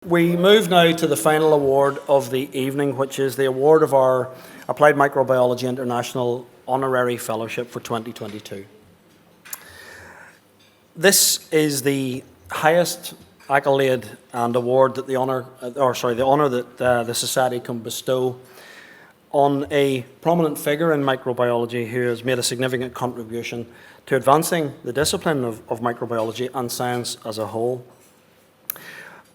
We move now to the final award of the evening, which is the award of our Applied Microbiology International Honorary Fellowship for 2022. This is the highest accolade and award that the honor that the Society can bestow on a prominent figure in microbiology who has made a significant contribution to advancing the discipline of microbiology and science as a whole.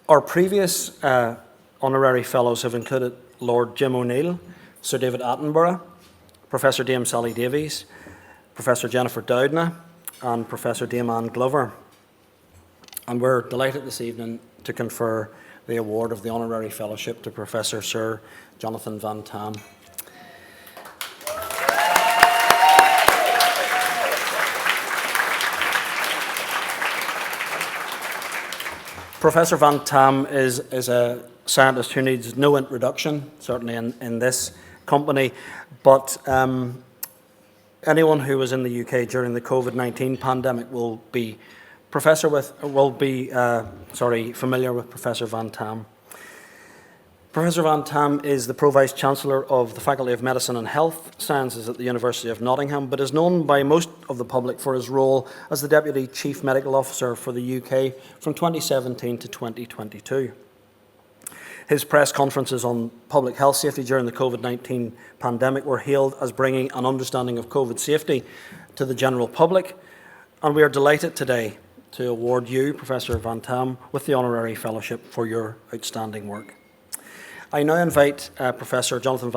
Our previous honorary fellows have included Lord Jim O'Neill, Sir David Attenborough, Professor Dame Sally Davies, Professor Jennifer Doudna, and Professor Dame Anne Glover. And we're delighted this evening to confer the award of the Honorary Fellowship to Professor Sir Jonathan Van-Tam. Professor Van-Tam is a scientist who needs no introduction, certainly in this company, but anyone who was in the UK during the COVID-19 pandemic will be familiar with Professor Van-Tam. Professor Van-Tam is the Pro-Vice Chancellor of the Faculty of Medicine and Health Sciences at the University of Nottingham, but is known by most of the public for his role as the Deputy Chief Medical Officer for the UK from 2017 to 2022. His press conferences on public health safety during the COVID-19 pandemic were hailed as bringing an understanding of COVID safety to the general public, and we are delighted today to award you, Professor Van-Tam, with the Honorary Fellowship for your outstanding work. I now invite Sir Jonathan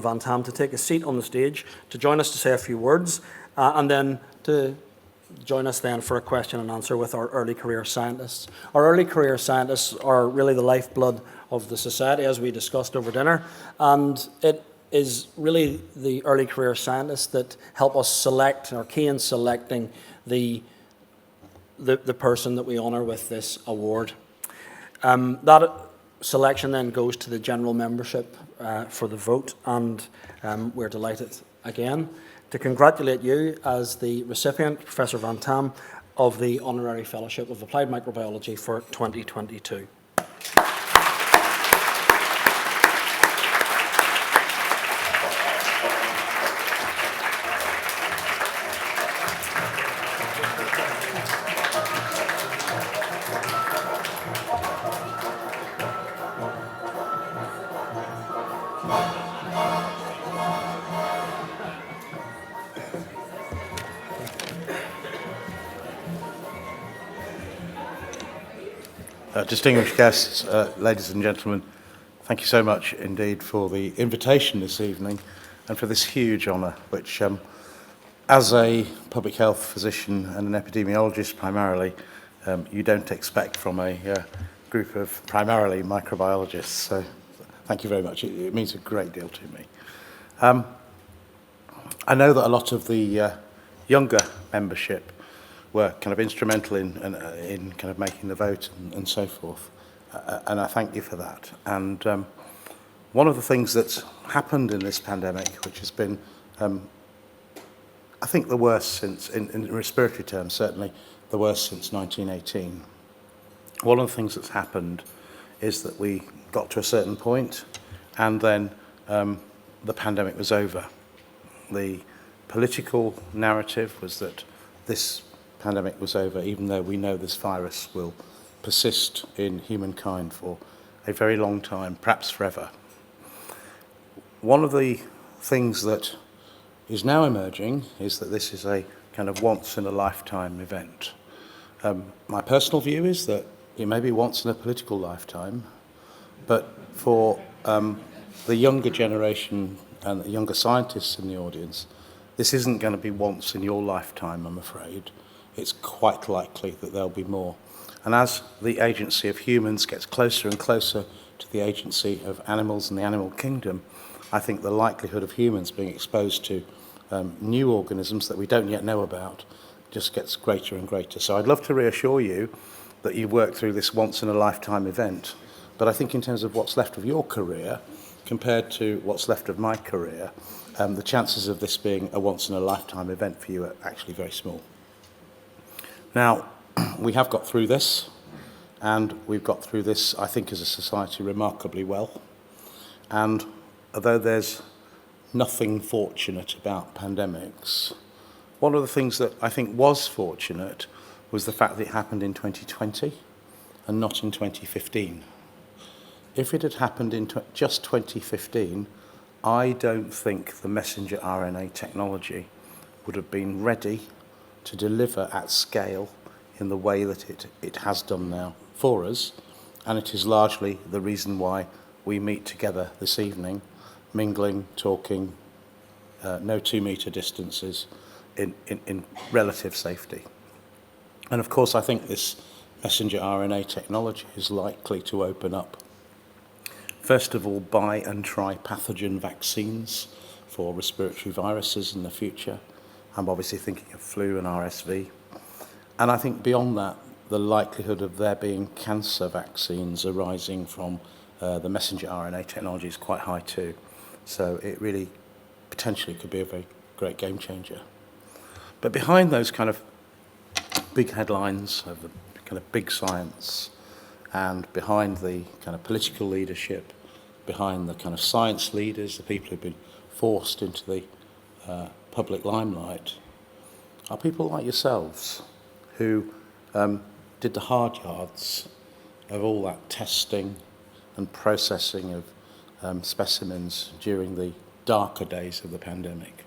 Van-Tam to take a seat on the stage, to join us to say a few words, and then to join us then for a question and answer with our early career scientists. Our early career scientists are really the lifeblood of the Society, as we discussed over dinner, and it is really the early career scientists that help us select, or key in selecting the person that we honour with this award. That selection then goes to the general membership for the vote, and we're delighted again to congratulate you as the recipient, Professor Van-Tam, of the Honorary Fellowship of Applied Microbiology for 2022. Distinguished guests, ladies and gentlemen, thank you so much indeed for the invitation this evening and for this huge honour, which as a public health physician and an epidemiologist primarily, you don't expect from a group of primarily microbiologists. So thank you very much. It means a great deal to me. I know that a lot of the younger membership were kind of instrumental in kind of making the vote and so forth, and I thank you for that. And one of the things that's happened in this pandemic, which has been, I think, the worst since, in respiratory terms, certainly the worst since 1918. One of the things that's happened is that we got to a certain point, and then the pandemic was over. The political narrative was that this pandemic was over, even though we know this virus will persist in humankind for a very long time, perhaps forever. One of the things that is now emerging is that this is a kind of once-in-a-lifetime event. My personal view is that it may be once in a political lifetime, but for the younger generation and the younger scientists in the audience, this isn't going to be once in your lifetime, I'm afraid. It's quite likely that there'll be more. And as the agency of humans gets closer and closer to the agency of animals and the animal kingdom, I think the likelihood of humans being exposed to new organisms that we don't yet know about just gets greater and greater. So I'd love to reassure you that you work through this once-in-a-lifetime event. But I think in terms of what's left of your career, compared to what's left of my career, the chances of this being a once-in-a-lifetime event for you are actually very small. Now, we have got through this. And we've got through this, I think, as a society remarkably well. And although there's nothing fortunate about pandemics, one of the things that I think was fortunate was the fact that it happened in 2020 and not in 2015. If it had happened in just 2015, I don't think the messenger RNA technology would have been ready to deliver at scale in the way that it has done now for us. And it is largely the reason why we meet together this evening, mingling, talking, no 2 metre distances, in relative safety. And of course, I think this messenger RNA technology is likely to open up, first of all, buy and try pathogen vaccines for respiratory viruses in the future. I'm obviously thinking of flu and RSV. And I think beyond that, the likelihood of there being cancer vaccines arising from the messenger RNA technology is quite high too. So it really potentially could be a very great game changer. But behind those kind of big headlines of the kind of big science, and behind the kind of political leadership, behind the kind of science leaders, the people who've been forced into the public limelight, are people like yourselves who did the hard yards of all that testing and processing of specimens during the darker days of the pandemic,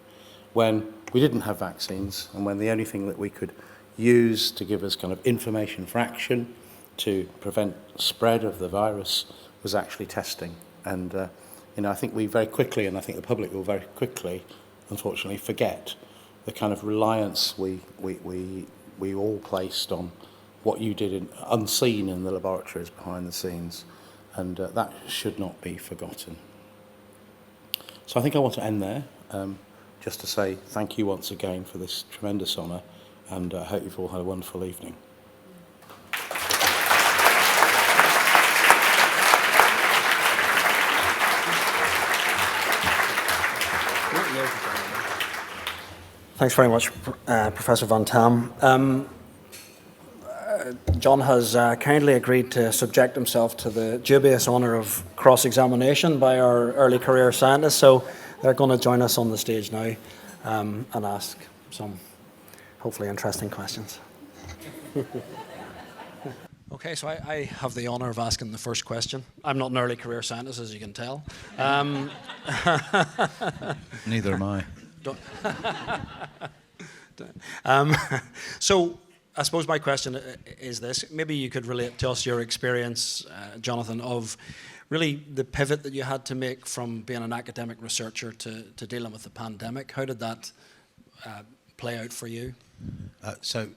when we didn't have vaccines and when the only thing that we could use to give us kind of information for action to prevent spread of the virus was actually testing. And I think we very quickly, and I think the public will very quickly, unfortunately, forget the kind of reliance we all placed on what you did unseen in the laboratories behind the scenes, and that should not be forgotten. So I think I want to end there, just to say thank you once again for this tremendous honour, and I hope you've all had a wonderful evening. Thanks very much, Professor Van-Tam. John has kindly agreed to subject himself to the dubious honour of cross-examination by our early career scientists, so they're going to join us on the stage now and ask some hopefully interesting questions. Okay, so I have the honour of asking the first question. I'm not an early career scientist, as you can tell. Neither am I. So I suppose my question is this. Maybe you could relate to us your experience, Jonathan, of really the pivot that you had to make from being an academic researcher to dealing with the pandemic. How did that play out for you? The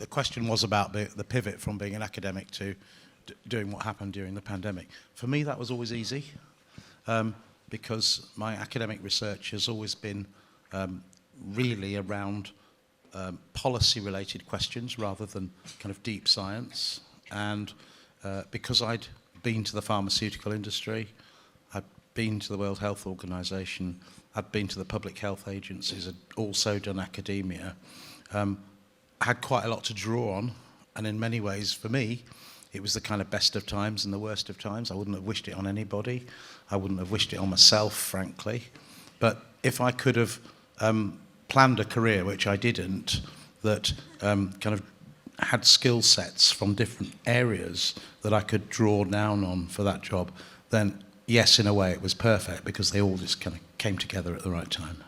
question was about the pivot from being an academic to doing what happened during the pandemic. For me, that was always easy. Because my academic research has always been really around policy-related questions rather than kind of deep science. And because I'd been to the pharmaceutical industry, I'd been to the World Health Organization, I'd been to the public health agencies, I'd also done academia, I had quite a lot to draw on. And in many ways, for me, it was the kind of best of times and the worst of times. I wouldn't have wished it on anybody. I wouldn't have wished it on myself, frankly. But if I could have planned a career, which I didn't, that kind of had skill sets from different areas that I could draw down on for that job, then yes, in a way it was perfect because they all just kind of came together at the right time.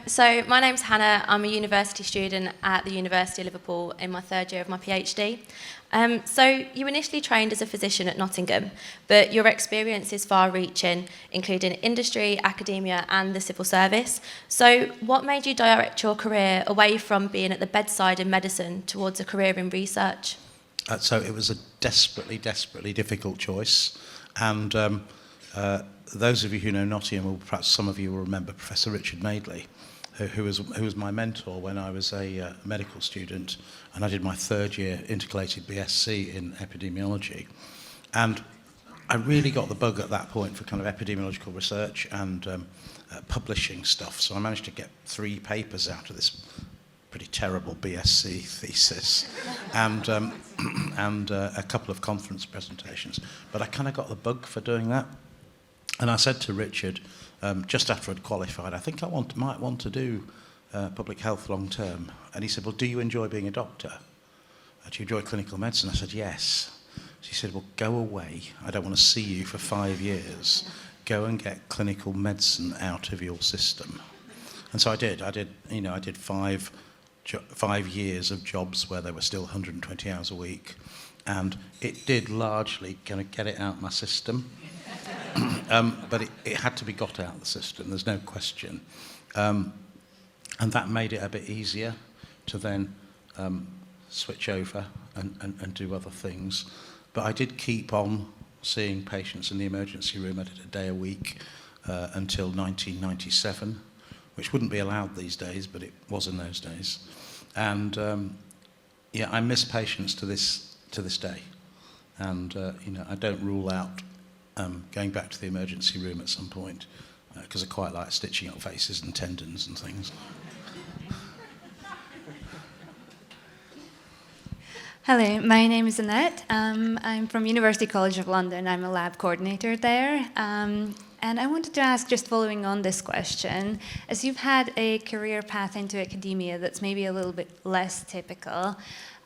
So my name's Hannah. I'm a university student at the University of Liverpool in my third year of my PhD. So you initially trained as a physician at Nottingham, but your experience is far-reaching, including industry, academia and the civil service. So what made you direct your career away from being at the bedside in medicine towards a career in research? So it was a desperately, desperately difficult choice. And those of you who know Nottingham, or perhaps some of you will remember Professor Richard Madeley, who was my mentor when I was a medical student, and I did my third year intercalated BSc in epidemiology. And I really got the bug at that point for kind of epidemiological research and publishing stuff. So I managed to get 3 papers out of this pretty terrible BSc thesis and a couple of conference presentations. But I kind of got the bug for doing that. And I said to Richard, just after I'd qualified, I think I might want to do public health long term. And he said, well, do you enjoy being a doctor? Do you enjoy clinical medicine? I said, yes. So he said, well, go away. I don't want to see you for 5 years. Go and get clinical medicine out of your system. And so I did. I did 5 years of jobs where they were still 120 hours a week. And it did largely kind of get it out of my system. But it had to be got out of the system, there's no question. And that made it a bit easier to then switch over and do other things. But I did keep on seeing patients in the emergency room. I did a day a week until 1997, which wouldn't be allowed these days, but it was in those days. And yeah, I miss patients to this day. And I don't rule out going back to the emergency room at some point, because I quite like stitching up faces and tendons and things. Hello, my name is Anete. I'm from University College of London. I'm a lab coordinator there. And I wanted to ask, just following on this question, as you've had a career path into academia that's maybe a little bit less typical,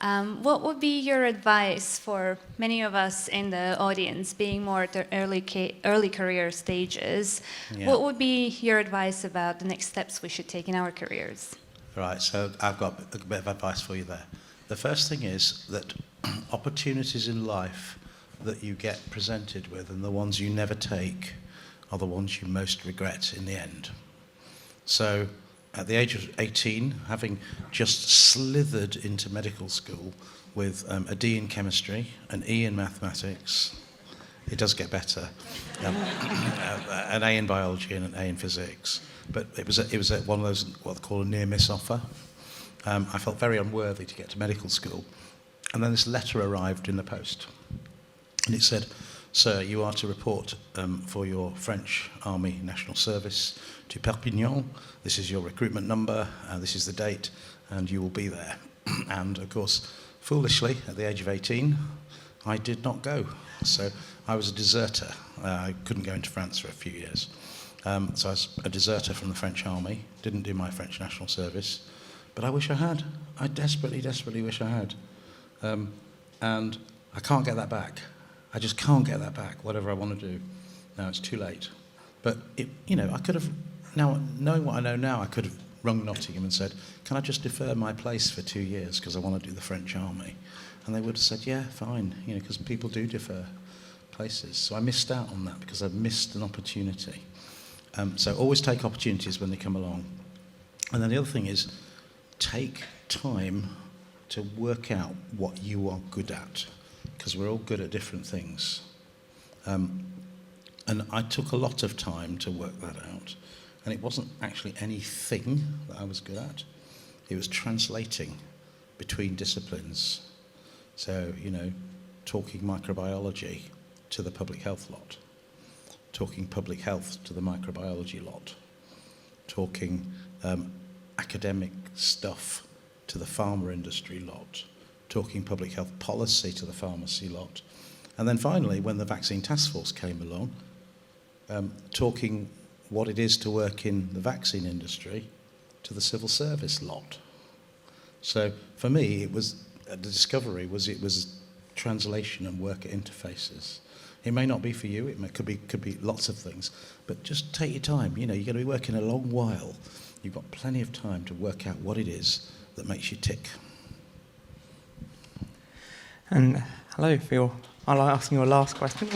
what would be your advice for many of us in the audience, being more at the early career stages? Yeah. What would be your advice about the next steps we should take in our careers? Right, so I've got a bit of advice for you there. The first thing is that opportunities in life that you get presented with and the ones you never take are the ones you most regret in the end. So at the age of 18, having just slithered into medical school with a D in chemistry, an E in mathematics, it does get better, an A in biology and an A in physics, but it was one of those, what they call a near-miss offer. I felt very unworthy to get to medical school. And then this letter arrived in the post. And it said, "Sir, you are to report for your French Army National Service to Perpignan. This is your recruitment number, this is the date, and you will be there." And of course, foolishly, at the age of 18, I did not go. So I was a deserter. I couldn't go into France for a few years. So I was a deserter from the French Army, didn't do my French National Service. But I wish I had. I desperately, desperately wish I had. And I can't get that back. I just can't get that back, whatever I want to do. Now it's too late. But, I could have, now knowing what I know now, I could have rung Nottingham and said, can I just defer my place for 2 years because I want to do the French Army? And they would have said, yeah, fine, because people do defer places. So I missed out on that because I missed an opportunity. So always take opportunities when they come along. And then the other thing is, take time to work out what you are good at, because we're all good at different things. And I took a lot of time to work that out. And it wasn't actually anything that I was good at. It was translating between disciplines. So, talking microbiology to the public health lot, talking public health to the microbiology lot, talking academic stuff to the pharma industry lot, talking public health policy to the pharmacy lot. And then finally, when the vaccine task force came along, talking what it is to work in the vaccine industry to the civil service lot. So for me, it was the discovery was translation and work at interfaces. It may not be for you, could be lots of things, but just take your time. You're going to be working a long while. You've got plenty of time to work out what it is that makes you tick. And hello, Phil. I'll ask your last question.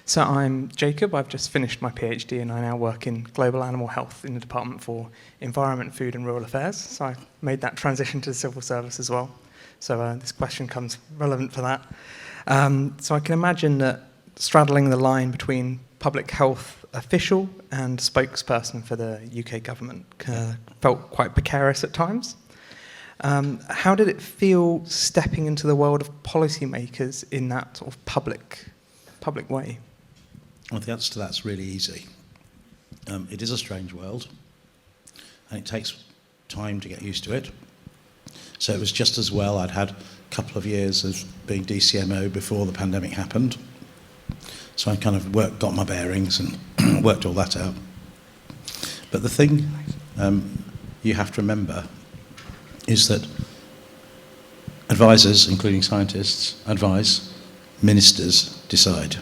So I'm Jacob. I've just finished my PhD and I now work in global animal health in the Department for Environment, Food and Rural Affairs. So I made that transition to the civil service as well. So this question comes relevant for that. So I can imagine that straddling the line between public health official and spokesperson for the UK government felt quite precarious at times. How did it feel stepping into the world of policymakers in that sort of public public way? Well, the answer to that's really easy. It is a strange world, and it takes time to get used to it. So it was just as well I'd had a couple of years of being DCMO before the pandemic happened. So I kind of got my bearings and worked all that out. But the thing you have to remember is that advisors, including scientists, advise, ministers decide.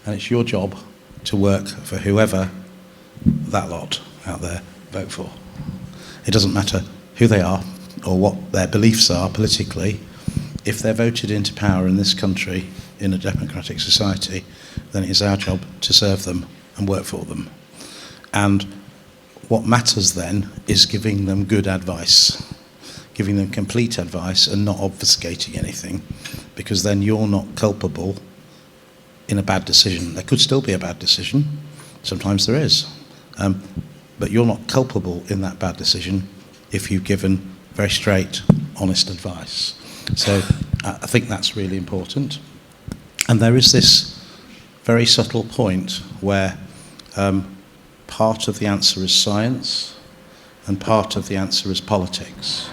And it's your job to work for whoever that lot out there vote for. It doesn't matter who they are or what their beliefs are politically. If they're voted into power in this country, in a democratic society, then it is our job to serve them and work for them. And what matters then is giving them good advice, giving them complete advice and not obfuscating anything, because then you're not culpable in a bad decision. There could still be a bad decision, sometimes there is, but you're not culpable in that bad decision if you've given very straight, honest advice. So I think that's really important. And there is this very subtle point where part of the answer is science and part of the answer is politics.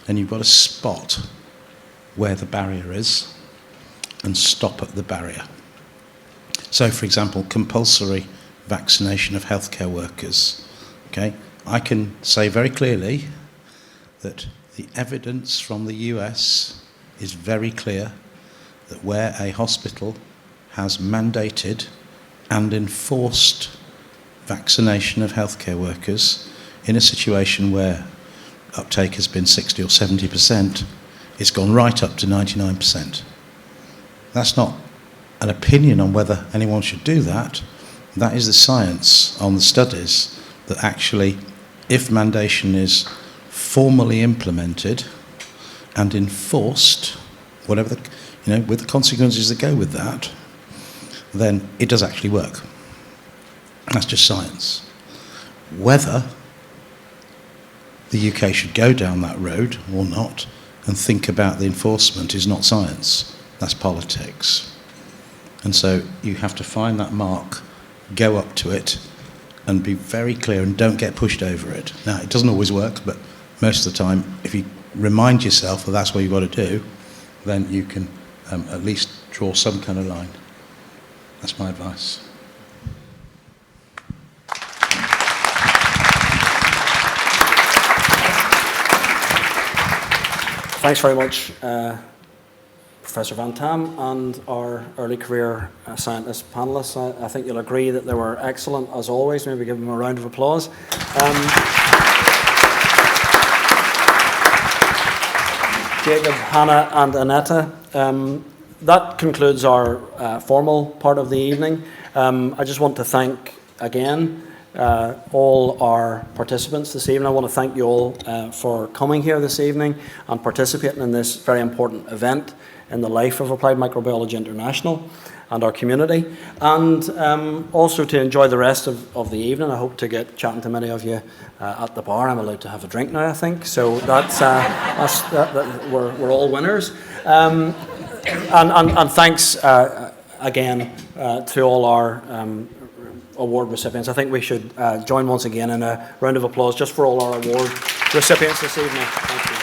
And you've got to spot where the barrier is and stop at the barrier. So, for example, compulsory vaccination of healthcare workers. Okay, I can say very clearly that the evidence from the US is very clear that where a hospital has mandated and enforced vaccination of healthcare workers in a situation where uptake has been 60 or 70%, it's gone right up to 99%. That's not an opinion on whether anyone should do that. That is the science on the studies that actually, if mandation is formally implemented and enforced, whatever the, with the consequences that go with that, then it does actually work. That's just science. Whether the UK should go down that road or not and think about the enforcement is not science, that's politics. And so you have to find that mark, go up to it, and be very clear and don't get pushed over it. Now, it doesn't always work, but most of the time, if you remind yourself that that's what you've got to do, then you can at least draw some kind of line. That's my advice. Thanks very much, Professor Van-Tam, and our early career scientist panellists. I think you'll agree that they were excellent as always. Maybe give them a round of applause. Jacob, Hannah and Anete. That concludes our formal part of the evening. I just want to thank again all our participants this evening. I want to thank you all for coming here this evening and participating in this very important event in the life of Applied Microbiology International and our community, and also to enjoy the rest of the evening. I hope to get chatting to many of you at the bar. I'm allowed to have a drink now, I think, so we're all winners. And thanks again to all our award recipients. I think we should join once again in a round of applause just for all our award recipients this evening. Thank you.